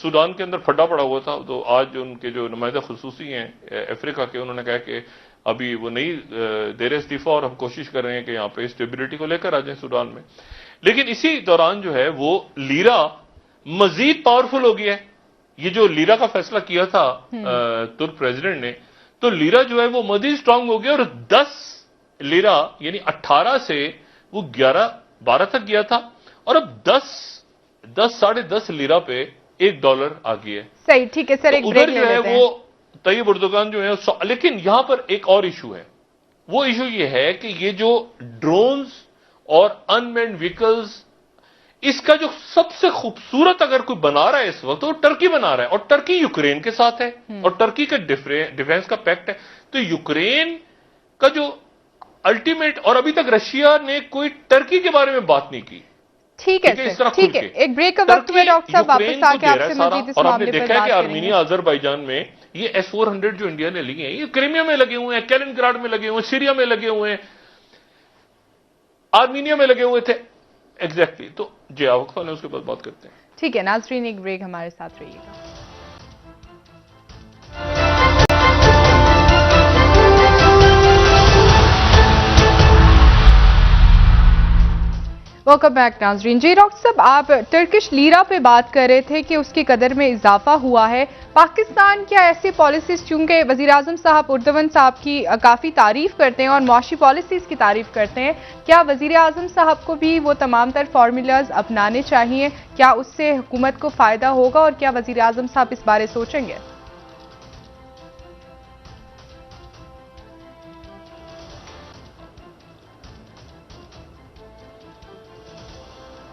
سوڈان کے اندر پھڈا پڑا ہوا تھا, تو آج ان کے جو نمائندہ خصوصی ہیں افریقہ کے, انہوں نے کہا کہ ابھی وہ نہیں دے رہے استعفیٰ اور ہم کوشش کر رہے ہیں کہ یہاں پہ اسٹیبلٹی کو لے کر آ جائیں سوڈان میں. لیکن اسی دوران جو ہے وہ لیرا مزید پاورفل ہو گیا ہے. یہ جو لیرا کا فیصلہ کیا تھا ترک پریزیڈنٹ نے, تو لیرا جو ہے وہ مزید اسٹرانگ ہو گیا, اور 10 لیرا یعنی 18 سے وہ 12 تک گیا تھا, اور اب 10 لیرا پہ $1 آ گیا ہے. صحیح, ٹھیک ہے سر, ایک ادھر جو ہے وہ طیب اردوغان جو ہے, لیکن یہاں پر ایک اور ایشو ہے. وہ ایشو یہ ہے کہ یہ جو ڈرونز اور ان مینڈ ویکلز, اس کا جو سب سے خوبصورت اگر کوئی بنا رہا ہے اس وقت, وہ ٹرکی بنا رہا ہے. اور ٹرکی یوکرین کے ساتھ ہے, اور ٹرکی کا ڈیفنس کا پیکٹ ہے. تو یوکرین کا جو الٹیمیٹ, اور ابھی تک رشیا نے کوئی ٹرکی کے بارے میں بات نہیں کی. ٹھیک ہے سر, ٹھیک ہے, ایک بریک کا وقت میں ڈاکٹر صاحب واپس آ کے آپ سے مزید اس اور ہم معاملے نے پر دیکھا ہے بات کہ کریں گے. آرمینیا آذربائیجان میں یہ S-400 جو انڈیا نے لیے ہیں, یہ کریمیا میں لگے ہوئے ہیں, کیلن گراڈ میں لگے ہوئے ہیں, سیریا میں لگے ہوئے ہیں, آرمینیا میں لگے ہوئے تھے. ایگزیکٹلی. تو جی وقفہ لیں, اس کے بعد بات کرتے ہیں. ٹھیک ہے ناظرین, ایک بریک ہمارے ساتھ رہیے گا. ویلکم بیک ناظرین. جی ڈاکٹر صاحب, آپ ٹرکش لیرا پہ بات کر رہے تھے کہ اس کی قدر میں اضافہ ہوا ہے. پاکستان کیا ایسی پالیسیز, چونکہ وزیراعظم صاحب اردوان صاحب کی کافی تعریف کرتے ہیں اور معاشی پالیسیز کی تعریف کرتے ہیں, کیا وزیر اعظم صاحب کو بھی وہ تمام تر فارمولاز اپنانے چاہیے؟ کیا اس سے حکومت کو فائدہ ہوگا, اور کیا وزیر اعظم صاحب اس بارے سوچیں گے؟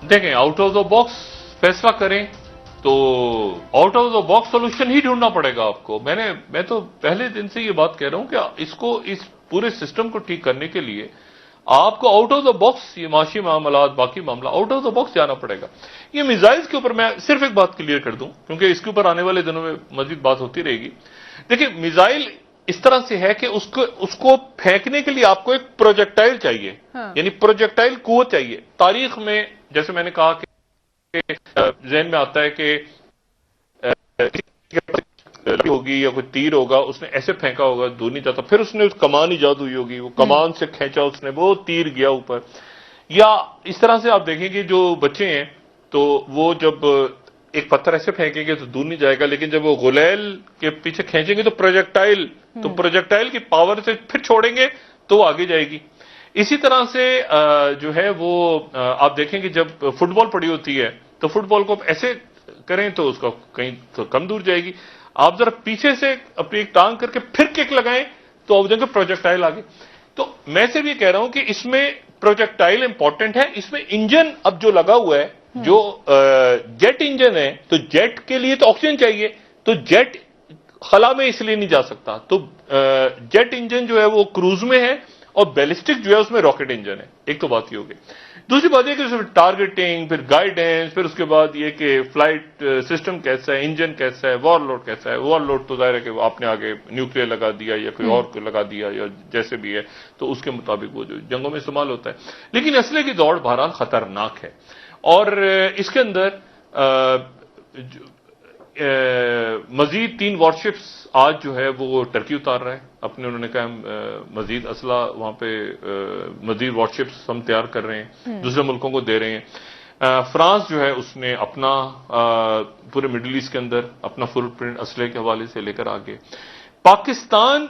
دیکھیں, آؤٹ آف دا باکس فیصلہ کریں تو out of the box solution ہی ڈھونڈنا پڑے گا آپ کو. میں تو پہلے دن سے یہ بات کہہ رہا ہوں کہ اس پورے سسٹم کو ٹھیک کرنے کے لیے آپ کو آؤٹ آف دا باکس, یہ معاشی معاملات, باقی معاملہ, آؤٹ آف دا باکس جانا پڑے گا. یہ میزائلز کے اوپر میں صرف ایک بات کلیئر کر دوں, کیونکہ اس کے اوپر آنے والے دنوں میں مزید بات ہوتی رہے گی. دیکھیں, میزائل اس طرح سے ہے کہ اس کو پھینکنے کے لیے آپ کو ایک پروجیکٹائل چاہیے، یعنی پروجیکٹائل قوت چاہیے. تاریخ میں جیسے میں نے کہا کہ ذہن میں آتا ہے کہ ہوگی یا کوئی تیر ہوگا، اس نے ایسے پھینکا ہوگا، دور نہیں جاتا، پھر اس نے کمان ایجاد ہوئی ہوگی، وہ کمان سے کھینچا اس نے، وہ تیر گیا اوپر. یا اس طرح سے آپ دیکھیں کہ جو بچے ہیں تو وہ جب ایک پتھر ایسے پھینکیں گے تو دور نہیں جائے گا، لیکن جب وہ غلیل کے پیچھے کھینچیں گے تو پروجیکٹائل کی پاور سے پھر چھوڑیں گے تو وہ آگے جائے گی. اسی طرح سے جو ہے وہ آپ دیکھیں کہ جب فٹ بال پڑی ہوتی ہے تو فٹ بال کو ایسے کریں تو اس کا کہیں تو کم دور جائے گی. آپ ذرا پیچھے سے اپنی ایک ٹانگ کر کے پھر کک لگائیں تو آپ دیکھیں پروجیکٹائل آگے. تو میں صرف یہ کہہ رہا ہوں کہ اس میں پروجیکٹائل امپورٹنٹ ہے. اس میں انجن اب جو لگا ہوا ہے، جو جیٹ انجن ہے، تو جیٹ کے لیے تو آکسیجن چاہیے، تو جیٹ خلا میں اس لیے نہیں جا سکتا. تو جیٹ انجن جو ہے وہ کروز میں ہے، اور بیلسٹک جو ہے اس میں راکٹ انجن ہے. ایک تو بات یہ ہوگی. دوسری بات یہ کہ اس میں ٹارگیٹنگ، پھر گائیڈنس، پھر اس کے بعد یہ کہ فلائٹ سسٹم کیسا ہے، انجن کیسا ہے، وار لوڈ کیسا ہے. وار لوڈ تو ظاہر ہے کہ آپ نے آگے نیوکلیر لگا دیا یا کوئی اور کو لگا دیا یا جیسے بھی ہے، تو اس کے مطابق وہ جو جنگوں میں استعمال ہوتا ہے. لیکن اسلحے کی دوڑ بہرحال خطرناک ہے، اور اس کے اندر مزید 3 وارشپس آج جو ہے وہ ٹرکی اتار رہا ہے اپنے. انہوں نے کہا مزید اسلحہ وہاں پہ، مزید وارشپس ہم تیار کر رہے ہیں، دوسرے ملکوں کو دے رہے ہیں. فرانس جو ہے اس نے اپنا پورے مڈل ایسٹ کے اندر اپنا فٹ پرنٹ اسلحے کے حوالے سے لے کر آگے. پاکستان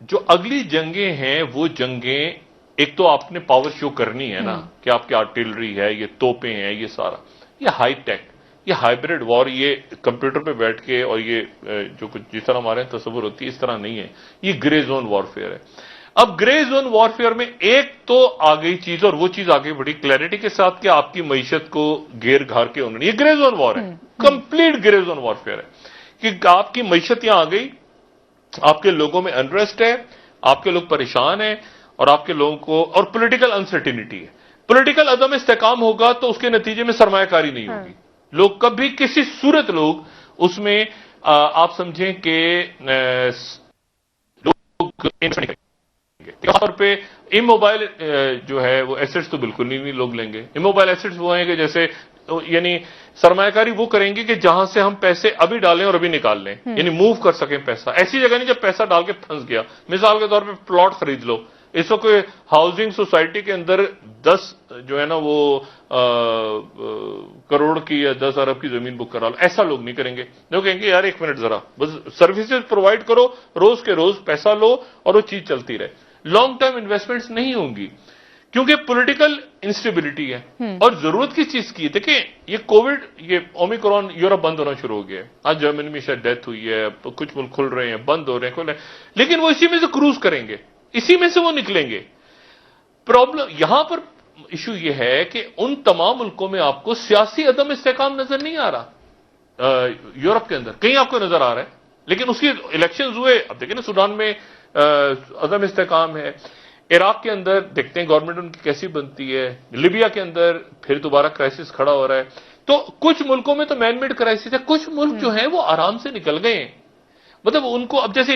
جو اگلی جنگیں ہیں وہ جنگیں، ایک تو آپ نے پاور شو کرنی ہے نا کہ آپ کی آرٹلری ہے، یہ توپیں ہیں، یہ سارا، یہ ہائی ٹیک، یہ ہائیبریڈ وار، یہ کمپیوٹر پہ بیٹھ کے اور یہ جو کچھ جس طرح ہمارے تصور ہوتی ہے اس طرح نہیں ہے. یہ گرے زون وارفیئر ہے. اب گرے زون وارفیئر میں ایک تو آ گئی چیز، اور وہ چیز آگے بڑی کلیئرٹی کے ساتھ کہ آپ کی معیشت کو گھیر گھار کے انہوں نے، یہ گرے زون وار ہے، کمپلیٹ گرے زون وارفیئر ہے کہ آپ کی معیشت یہاں آ گئی، آپ کے لوگوں میں انریسٹ ہے، آپ کے لوگ پریشان ہیں، اور آپ کے لوگوں کو، اور پولیٹیکل انسرٹینٹی ہے. پولیٹیکل عدم استحکام ہوگا تو اس کے نتیجے میں سرمایہ کاری نہیں ہوگی. لوگ کبھی کسی صورت لوگ اس میں آپ سمجھیں کہ لوگ طور پہ موبائل جو ہے وہ ایسٹس تو بالکل نہیں لوگ لیں گے. موبائل ایسٹس وہ ہیں کہ جیسے یعنی سرمایہ کاری وہ کریں گے کہ جہاں سے ہم پیسے ابھی ڈالیں اور ابھی نکال لیں، یعنی موو کر سکیں پیسہ. ایسی جگہ نہیں جب پیسہ ڈال کے پھنس گیا. مثال کے طور پہ پلاٹ خرید لو. اس وقت ہاؤسنگ سوسائٹی کے اندر 10 جو ہے نا وہ کروڑ کی یا 10 ارب کی زمین بک کرا لو. ایسا لوگ نہیں کریں گے. لوگ کہیں گے یار ایک منٹ ذرا بس سروسز پرووائڈ کرو، روز کے روز پیسہ لو اور وہ چیز چلتی رہے. لانگ ٹرم انویسٹمنٹس نہیں ہوں گی کیونکہ پولیٹیکل انسٹیبلٹی ہے. اور ضرورت کس چیز کی ہے؟ دیکھیں یہ کووڈ، یہ اومیکرون یورپ بند ہونا شروع ہو گیا ہے. آج جرمنی میں شاید ڈیتھ ہوئی ہے، کچھ ملک کھل رہے ہیں، بند ہو رہے ہیں، کھل رہے ہیں، لیکن وہ اسی میں سے کروز کریں گے، اسی میں سے وہ نکلیں گے. پرابلم یہاں پر ایشو یہ ہے کہ ان تمام ملکوں میں آپ کو سیاسی عدم استحکام نظر نہیں آ رہا. یورپ کے اندر کہیں آپ کو نظر آ رہا ہے، لیکن اس کی الیکشنز ہوئے. اب دیکھیں نا سوڈان میں عدم استحکام ہے، عراق کے اندر دیکھتے ہیں گورنمنٹ ان کی کیسی بنتی ہے، لیبیا کے اندر پھر دوبارہ کرائسس کھڑا ہو رہا ہے. تو کچھ ملکوں میں تو مین میڈ کرائسس ہے، کچھ ملک جو ہیں وہ آرام سے نکل گئے ہیں. مطلب ان کو اب جیسے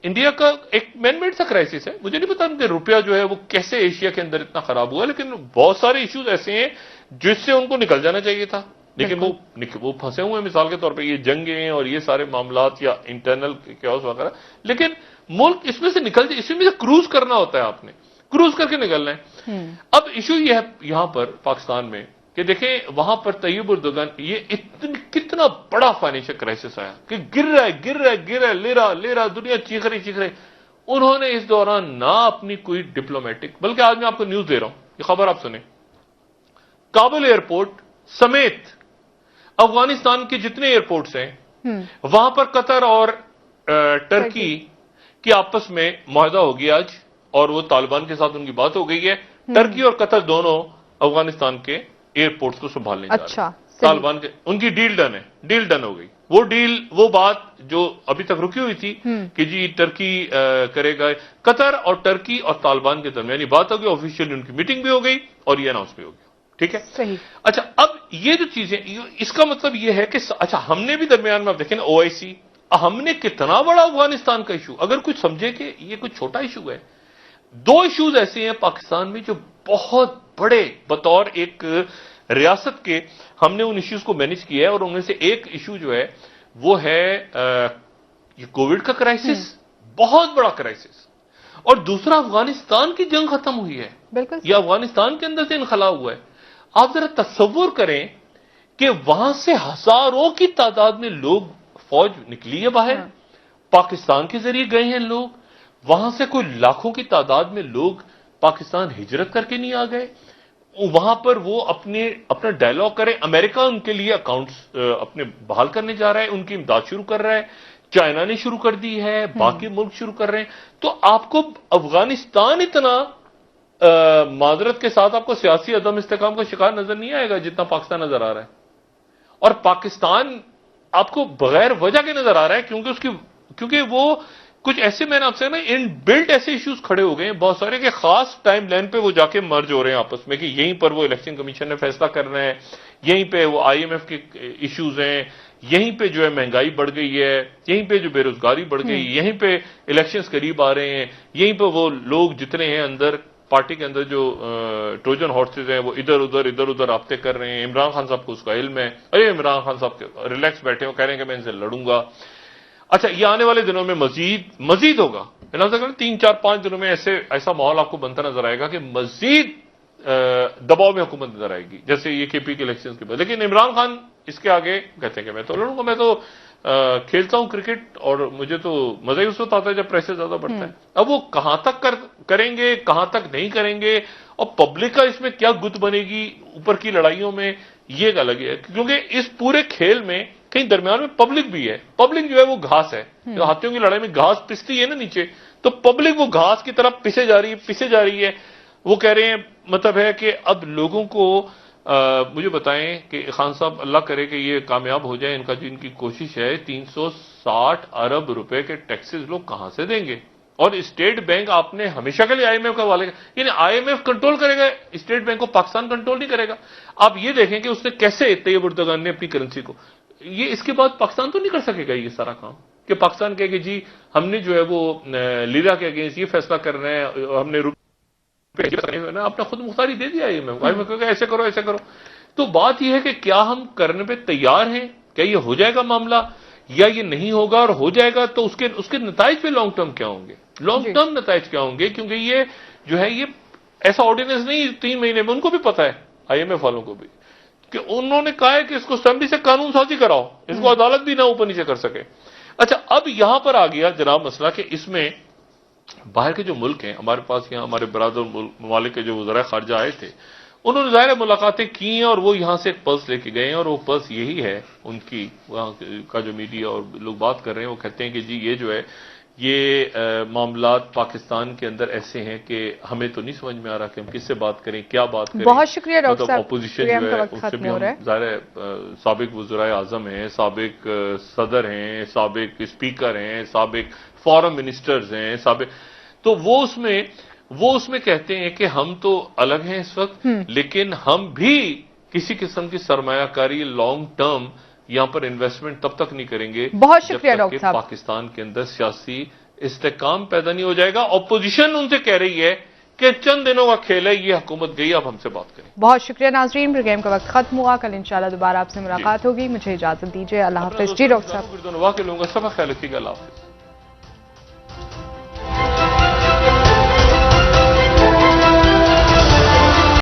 انڈیا کا ایک مین میڈ سا کرائسس ہے. مجھے نہیں پتا کہ روپیہ جو ہے وہ کیسے ایشیا کے اندر اتنا خراب ہوا، لیکن بہت سارے ایشوز ایسے ہیں جس سے ان کو نکل جانا چاہیے تھا، لیکن وہ پھنسے ہوئے ہیں. مثال کے طور پہ یہ جنگیں اور یہ سارے معاملات یا انٹرنل کیوس وغیرہ، لیکن ملک اس میں سے نکل جائے. اس میں سے کروز کرنا ہوتا ہے، آپ نے کروز کر کے نکلنا ہے. اب ایشو یہ ہے یہاں پر پاکستان میں کہ دیکھیں وہاں پر طیب اردگان یہ کتنا بڑا فائنینشل کرائسس آیا کہ گر رہا ہے، لے رہا دنیا چیخ رہی. انہوں نے اس دوران نہ اپنی کوئی ڈپلومیٹک، بلکہ آج میں آپ کو نیوز دے رہا ہوں، یہ خبر آپ سنیں. کابل ایئرپورٹ سمیت افغانستان کے جتنے ایئرپورٹس ہیں وہاں پر قطر اور ٹرکی کی آپس میں معاہدہ ہو گیا آج، اور وہ طالبان کے ساتھ ان کی بات ہو گئی ہے. ٹرکی اور قطر دونوں افغانستان کے ایئرپورٹس کو سنبھالنے جا رہے ہیں. طالبان کے ان کی ڈیل ڈن ہو گئی. وہ بات جو ابھی تک رکی ہوئی تھی کہ جی ٹرکی کرے گا، قطر اور ٹرکی اور طالبان کے درمیان بات ہو گئی، آفیشیلی ان کی میٹنگ بھی ہو گئی اور یہ اناؤنس بھی ہو گیا. ٹھیک ہے صحیح. اچھا اب یہ جو چیزیں، اس کا مطلب یہ ہے کہ اچھا ہم نے بھی درمیان میں اب دیکھیں نا OIC ہم نے کتنا بڑا افغانستان کا ایشو، اگر کچھ سمجھے کہ یہ کوئی چھوٹا ایشو ہے، دو ایشوز ایسے ہیں پاکستان میں جو بہت بڑے بطور ایک ریاست کے ہم نے ان ایشوز کو مینج کیا ہے، اور ان میں سے ایک ایشو جو ہے وہ ہے یہ کووڈ کا کرائسس، بہت بڑا کرائسس، اور دوسرا افغانستان کی جنگ ختم ہوئی ہے، بالکل یہ افغانستان کے اندر سے انخلا ہوا ہے۔ آپ ذرا تصور کریں کہ وہاں سے ہزاروں کی تعداد میں لوگ، فوج نکلی ہے باہر، پاکستان کے ذریعے گئے ہیں لوگ، وہاں سے کوئی لاکھوں کی تعداد میں لوگ پاکستان ہجرت کر کے نہیں آ گئے، وہاں پر وہ اپنا ڈائلاگ کریں، امریکہ ان کے لیے اکاؤنٹس اپنے بحال کرنے جا رہا ہے، ان کی امداد شروع کر رہا ہے، چائنا نے شروع کر دی ہے، باقی ملک شروع کر رہے ہیں، تو آپ کو افغانستان اتنا معذرت کے ساتھ آپ کو سیاسی عدم استحکام کا شکار نظر نہیں آئے گا جتنا پاکستان نظر آ رہا ہے، اور پاکستان آپ کو بغیر وجہ کے نظر آ رہا ہے کیونکہ وہ کچھ ایسے، میں نے آپ سے نا ان بلٹ ایسے ایشوز کھڑے ہو گئے ہیں بہت سارے کہ خاص ٹائم لائن پہ وہ جا کے مرج ہو رہے ہیں آپس میں، کہ یہیں پر وہ الیکشن کمیشن نے فیصلہ کرنا ہے، یہیں پہ وہ آئی ایم ایف کے ایشوز ہیں، یہیں پہ جو ہے مہنگائی بڑھ گئی ہے، یہیں پہ جو بے روزگاری بڑھ گئی، یہیں پہ الیکشنز قریب آ رہے ہیں، یہیں پہ وہ لوگ جتنے ہیں اندر پارٹی کے اندر جو ٹروجن ہارسز ہیں وہ ادھر ادھر رابطے کر رہے ہیں۔ عمران خان صاحب کو اس کا علم ہے، ارے عمران خان صاحب ریلیکس بیٹھے ہو، کہہ رہے ہیں کہ میں ان سے لڑوں گا۔ اچھا، یہ آنے والے دنوں میں مزید ہوگا، 3-4-5 دنوں میں ایسا ماحول آپ کو بنتا نظر آئے گا کہ مزید دباؤ میں حکومت نظر آئے گی، جیسے یہ کے پی کے الیکشن کے بعد۔ لیکن عمران خان اس کے آگے کہتے ہیں کہ میں تو لڑوں گا، میں تو کھیلتا ہوں کرکٹ، اور مجھے تو مزہ ہی اس وقت آتا ہے جب پریشر زیادہ بڑھتا ہے۔ اب وہ کہاں تک کریں گے، کہاں تک نہیں کریں گے، اور پبلک کا اس میں کیا گت بنے گی اوپر کی لڑائیوں میں، یہ ایک الگ ہے، کیونکہ اس پورے کھیل میں کہیں درمیان میں پبلک بھی ہے، پبلک جو ہے وہ گھاس ہے، جو ہاتھیوں کی لڑائی میں گھاس پستی ہے نا نیچے، تو پبلک وہ گھاس کی طرف پسے جا رہی ہے۔ وہ کہہ رہے ہیں، مطلب ہے کہ اب لوگوں کو مجھے بتائیں کہ خان صاحب، اللہ کرے کہ یہ کامیاب ہو جائے، ان کی کوشش ہے، 360 ارب روپے کے ٹیکسز لوگ کہاں سے دیں گے؟ اور اسٹیٹ بینک آپ نے ہمیشہ کے لیے آئی ایم ایف کا حوالے، یعنی آئی ایم ایف کنٹرول کرے گا اسٹیٹ بینک کو، پاکستان کنٹرول نہیں کرے گا۔ آپ یہ دیکھیں کہ اس نے کیسے طیب اردگان نے اپنی کرنسی کو، یہ اس کے بعد پاکستان تو نہیں کر سکے گا یہ سارا کام، کہ پاکستان کہے کہ جی ہم نے جو ہے وہ لیرا کے اگینسٹ یہ فیصلہ کرنا ہے، ہم نے اپنا خود مختاری دے دیا ہے، ایسے کرو ایسے کرو۔ تو بات یہ ہے کہ کیا ہم کرنے پہ تیار ہیں، کیا یہ ہو جائے گا معاملہ، یا یہ نہیں ہوگا، اور ہو جائے گا تو اس کے نتائج پہ لانگ ٹرم کیا ہوں گے، لانگ ٹرم نتائج کیا ہوں گے، کیونکہ یہ جو ہے یہ ایسا آرڈیننس نہیں 3 مہینے میں، ان کو بھی پتا ہے، آئی ایم ایف والوں کو بھی، کہ انہوں نے کہا ہے کہ اس کو اسمبلی سے قانون سازی کراؤ، اس کو عدالت بھی نہ اوپر نیچے کر سکے۔ اچھا، اب یہاں پر آ گیا جناب مسئلہ کہ اس میں باہر کے جو ملک ہیں، ہمارے پاس یہاں ہمارے برادر ممالک کے جو وزراء خارجہ آئے تھے، انہوں نے ظاہر ملاقاتیں کی ہیں، اور وہ یہاں سے ایک پلس لے کے گئے ہیں، اور وہ پلس یہی ہے ان کی، وہاں کا جو میڈیا اور لوگ بات کر رہے ہیں وہ کہتے ہیں کہ جی یہ جو ہے یہ معاملات پاکستان کے اندر ایسے ہیں کہ ہمیں تو نہیں سمجھ میں آ رہا کہ ہم کس سے بات کریں، کیا بات کریں۔ بہت شکریہ ڈاکٹر صاحب، اپوزیشن جو ہے اس سے بھی ہم ظاہر ہے سابق وزرائے اعظم ہیں، سابق صدر ہیں، سابق اسپیکر ہیں، سابق فارم منسٹرز ہیں، تو وہ اس میں کہتے ہیں کہ ہم تو الگ ہیں اس وقت، لیکن ہم بھی کسی قسم کی سرمایہ کاری لانگ ٹرم یہاں پر انویسٹمنٹ تب تک نہیں کریں گے بہت جب شکریہ تک ڈاکٹر کہ صاحب، پاکستان کے اندر سیاسی استحکام پیدا نہیں ہو جائے گا۔ اپوزیشن ان سے کہہ رہی ہے کہ چند دنوں کا کھیل ہے، یہ حکومت گئی، اب ہم سے بات کریں۔ بہت شکریہ ناظرین، پروگرام کا وقت ختم ہوا، کل انشاءاللہ دوبارہ آپ سے ملاقات ہوگی، مجھے اجازت دیجیے، اللہ حافظ۔ جی ڈاکٹر صاحب، کے لوگوں کا سب خیال رکھیے گا، اللہ حافظ۔